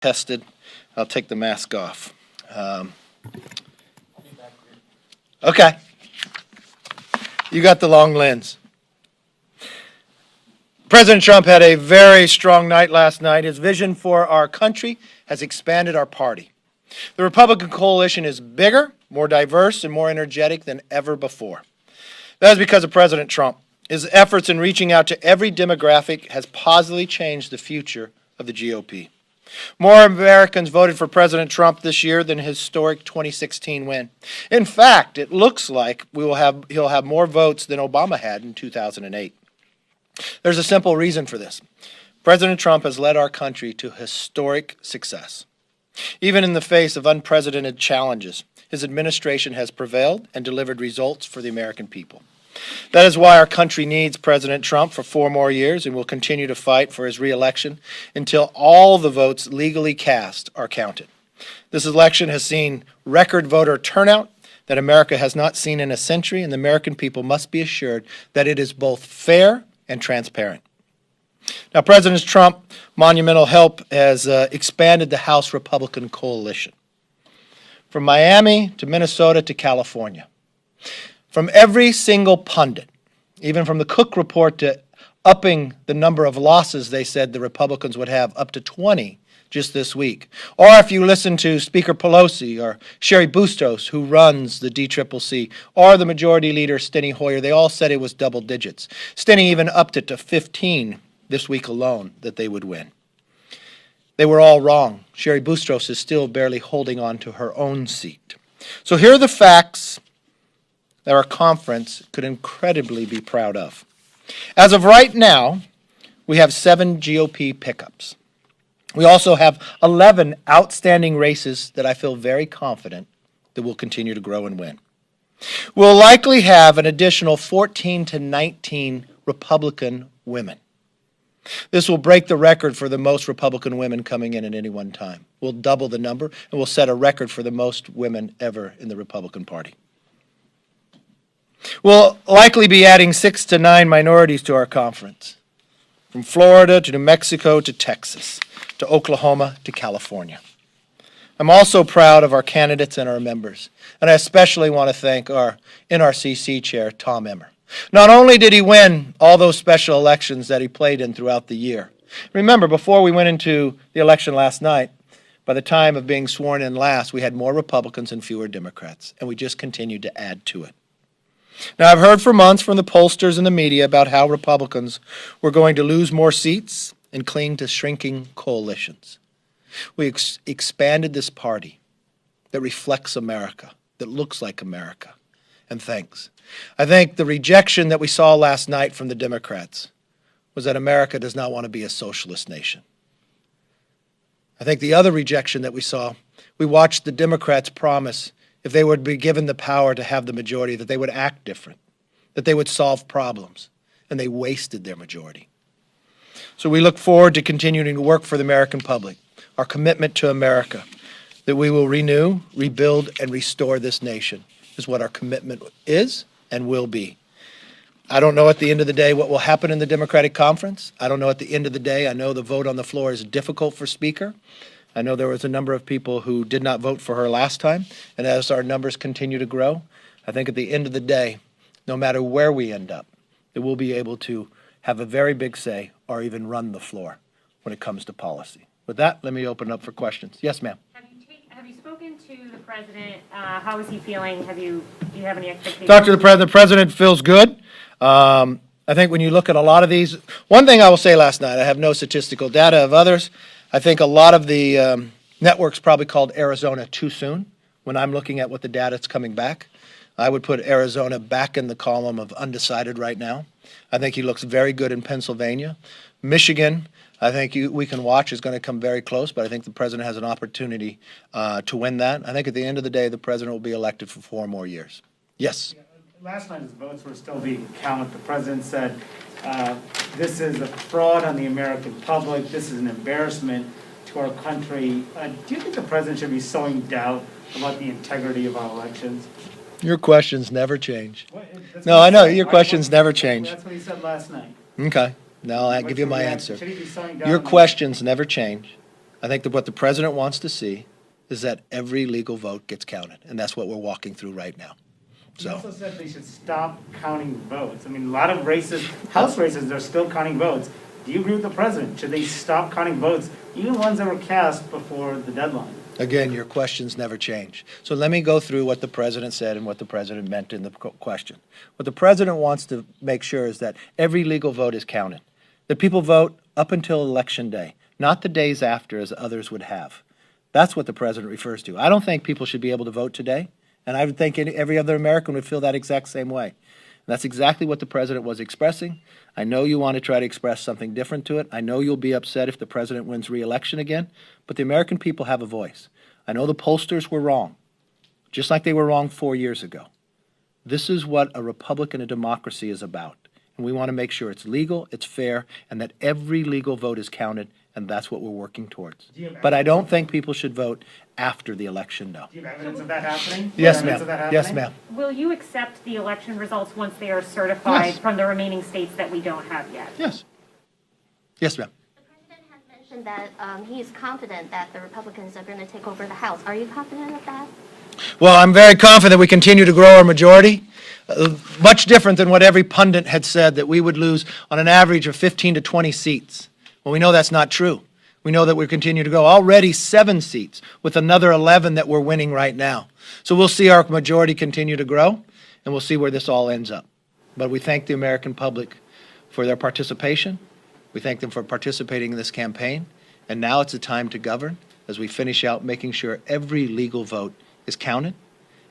tested. I'll take the mask off. Okay. You got the long lens. President Trump had a very strong night last night. His vision for our country has expanded our party. The Republican coalition is bigger, more diverse, and more energetic than ever before. That is because of President Trump. His efforts in reaching out to every demographic has positively changed the future of the GOP. More Americans voted for President Trump this year than his historic 2016 win. In fact, it looks like he'll have more votes than Obama had in 2008. There's a simple reason for this. President Trump has led our country to historic success. Even in the face of unprecedented challenges, his administration has prevailed and delivered results for the American people. That is why our country needs President Trump for 4 more years and will continue to fight for his re-election until all the votes legally cast are counted. This election has seen record voter turnout that America has not seen in a century, and the American people must be assured that it is both fair and transparent. Now, President Trump's monumental help has expanded the House Republican coalition from Miami to Minnesota to California. From every single pundit, even from the Cook Report to upping the number of losses they said the Republicans would have up to 20 just this week. Or if you listen to Speaker Pelosi or Cheri Bustos, who runs the DCCC, or the Majority Leader Steny Hoyer, they all said it was double digits. Steny even upped it to 15 this week alone that they would win. They were all wrong. Cheri Bustos is still barely holding on to her own seat. So here are the facts that our conference could incredibly be proud of. As of right now, we have 7 GOP pickups. We also have 11 outstanding races that I feel very confident that will continue to grow and win. We'll likely have an additional 14 to 19 Republican women. This will break the record for the most Republican women coming in at any one time. We'll double the number, and we'll set a record for the most women ever in the Republican Party. We'll likely be adding 6 to 9 minorities to our conference, from Florida to New Mexico to Texas, to Oklahoma to California. I'm also proud of our candidates and our members, and I especially want to thank our NRCC chair, Tom Emmer. Not only did he win all those special elections that he played in throughout the year. Remember, before we went into the election last night, by the time of being sworn in last, we had more Republicans and fewer Democrats, and we just continued to add to it. Now, I've heard for months from the pollsters and the media about how Republicans were going to lose more seats and cling to shrinking coalitions. We expanded this party that reflects America, that looks like America, and thanks. I think the rejection that we saw last night from the Democrats was that America does not want to be a socialist nation. I think the other rejection that we saw, we watched the Democrats promise if they would be given the power to have the majority, that they would act different, that they would solve problems, and they wasted their majority. So we look forward to continuing to work for the American public, our commitment to America, that we will renew, rebuild, and restore this nation is what our commitment is and will be. I don't know at the end of the day what will happen in the Democratic Conference. I don't know at the end of the day. I know the vote on the floor is difficult for Speaker. I know there was a number of people who did not vote for her last time, and as our numbers continue to grow, I think at the end of the day, no matter where we end up, that we'll be able to have a very big say or even run the floor when it comes to policy. With that, let me open up for questions. Yes, ma'am. Have you spoken to the president? How is he feeling? Do you have any expectations? Talk to the president. The president feels good. I think when you look at a lot of these, one thing I will say last night, I have no statistical data of others. I think a lot of the networks probably called Arizona too soon when I'm looking at what the data is coming back. I would put Arizona back in the column of undecided right now. I think he looks very good in Pennsylvania. Michigan, I think we can watch, is going to come very close, but I think the president has an opportunity to win that. I think at the end of the day, the president will be elected for 4 more years. Yes? Last night, as votes were still being counted, the president said, this is a fraud on the American public. This is an embarrassment to our country. Do you think the president should be sowing doubt about the integrity of our elections? Your questions never change. No, I know. Your questions never change. That's what he said last night. Okay. Now I'll give you my answer. Should he be sowing doubt? Your questions never change. I think that what the president wants to see is that every legal vote gets counted, and that's what we're walking through right now. He So, also said they should stop counting votes. I mean, a lot of races, House races, they're still counting votes. Do you agree with the president? Should they stop counting votes, even ones that were cast before the deadline? again, your questions never change. So let me go through what the president said and what the president meant in the question. What the president wants to make sure is that every legal vote is counted, that people vote up until Election Day, not the days after as others would have. That's what the president refers to. I don't think people should be able to vote today, and I would think every other American would feel that exact same way. And that's exactly what the president was expressing. I know you want to try to express something different to it. I know you'll be upset if the president wins re-election again, but the American people have a voice. I know the pollsters were wrong, just like they were wrong 4 years ago. This is what a republic and a democracy is about. And we want to make sure it's legal, it's fair, and that every legal vote is counted, and that's what we're working towards. But I don't think people should vote after the election, no. Do you have evidence of that happening? Yes, Evidence of that ma'am. Yes, happening? ma'am. Will you accept the election results once they are certified Yes. from the remaining states that we don't have yet? Yes. Yes, ma'am. The president has mentioned that he is confident that the Republicans are going to take over the House. Are you confident of that? Well, I'm very confident we continue to grow our majority. Much different than what every pundit had said, that we would lose on an average of 15 to 20 seats. Well, we know that's not true. We know that we continue to grow. Already 7 seats, with another 11 that we're winning right now. So we'll see our majority continue to grow, and we'll see where this all ends up. But we thank the American public for their participation. We thank them for participating in this campaign. And now it's the time to govern as we finish out making sure every legal vote is counted,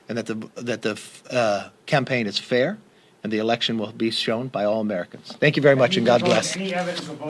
and that the campaign is fair, and the election will be shown by all Americans. Thank you very much, and God bless. Any evidence of voter